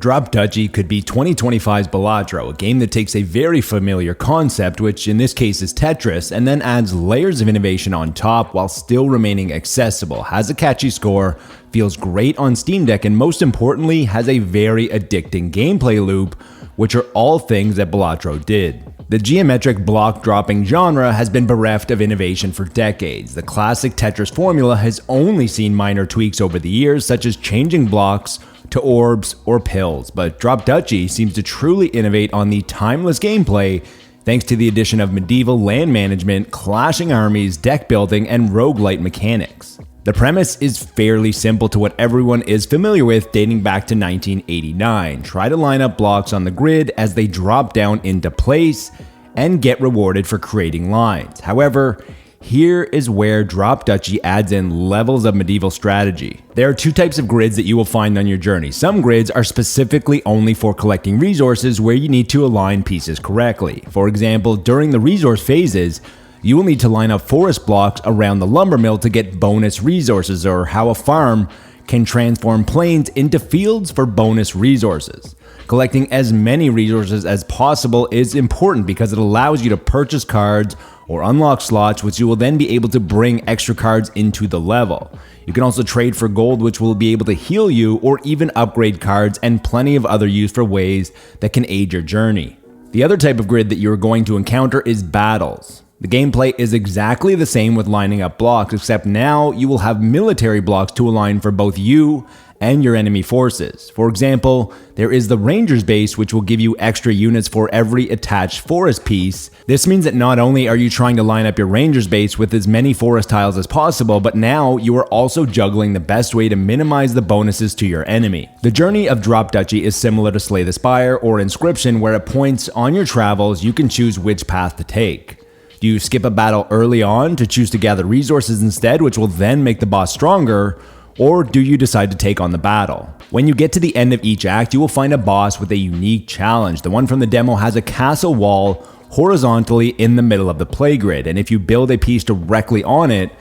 Drop Duchy could be 2025's Balatro, a game that takes a very familiar concept, which in this case is Tetris, and then adds layers of innovation on top while still remaining accessible, has a catchy score, feels great on Steam Deck, and most importantly, has a very addicting gameplay loop, which are all things that Balatro did. The geometric block dropping genre has been bereft of innovation for decades. The classic Tetris formula has only seen minor tweaks over the years, such as changing blocks to orbs or pills, but Drop Duchy seems to truly innovate on the timeless gameplay thanks to the addition of medieval land management, clashing armies, deck building, and roguelike mechanics. The premise is fairly simple to what everyone is familiar with dating back to 1989. Try to line up blocks on the grid as they drop down into place and get rewarded for creating lines. However, here is where Drop Duchy adds in levels of medieval strategy. There are two types of grids that you will find on your journey. Some grids are specifically only for collecting resources where you need to align pieces correctly. For example, during the resource phases, you will need to line up forest blocks around the lumber mill to get bonus resources, or how a farm can transform plains into fields for bonus resources. Collecting as many resources as possible is important because it allows you to purchase cards or unlock slots, which you will then be able to bring extra cards into the level. You can also trade for gold, which will be able to heal you or even upgrade cards, and plenty of other useful ways that can aid your journey. The other type of grid that you're going to encounter is battles. The gameplay is exactly the same with lining up blocks, except now you will have military blocks to align for both you and your enemy forces. For example, there is the Ranger's base, which will give you extra units for every attached forest piece. This means that not only are you trying to line up your Ranger's base with as many forest tiles as possible, but now you are also juggling the best way to minimize the bonuses to your enemy. The journey of Drop Duchy is similar to Slay the Spire or Inscription, where at points on your travels you can choose which path to take. Do you skip a battle early on to choose to gather resources instead, which will then make the boss stronger? Or do you decide to take on the battle? When you get to the end of each act, you will find a boss with a unique challenge. The one from the demo has a castle wall horizontally in the middle of the play grid, and if you build a piece directly on it,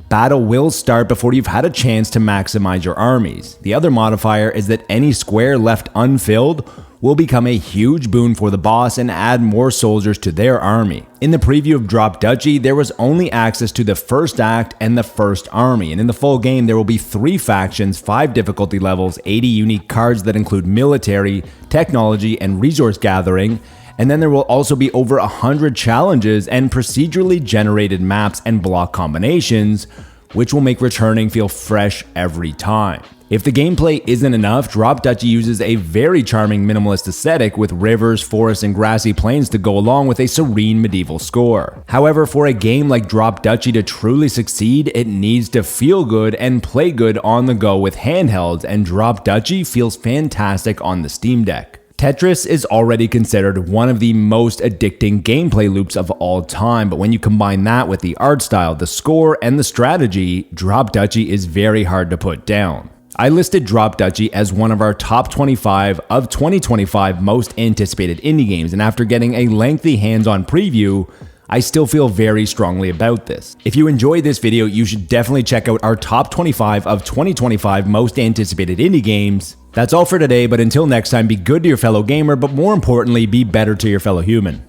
battle will start before you've had a chance to maximize your armies. The other modifier is that any square left unfilled will become a huge boon for the boss and add more soldiers to their army. In the preview of Drop Duchy, there was only access to the first act and the first army, and in the full game there will be 3 factions, 5 difficulty levels, 80 unique cards that include military, technology, and resource gathering, and then there will also be over 100 challenges and procedurally generated maps and block combinations, which will make returning feel fresh every time. If the gameplay isn't enough, Drop Duchy uses a very charming minimalist aesthetic with rivers, forests, and grassy plains to go along with a serene medieval score. However, for a game like Drop Duchy to truly succeed, it needs to feel good and play good on the go with handhelds, and Drop Duchy feels fantastic on the Steam Deck. Tetris is already considered one of the most addicting gameplay loops of all time, but when you combine that with the art style, the score, and the strategy, Drop Duchy is very hard to put down. I listed Drop Duchy as one of our top 25 of 2025 most anticipated indie games, and after getting a lengthy hands-on preview, I still feel very strongly about this. If you enjoyed this video, you should definitely check out our top 25 of 2025 most anticipated indie games. That's all for today, but until next time, be good to your fellow gamer, but more importantly, be better to your fellow human.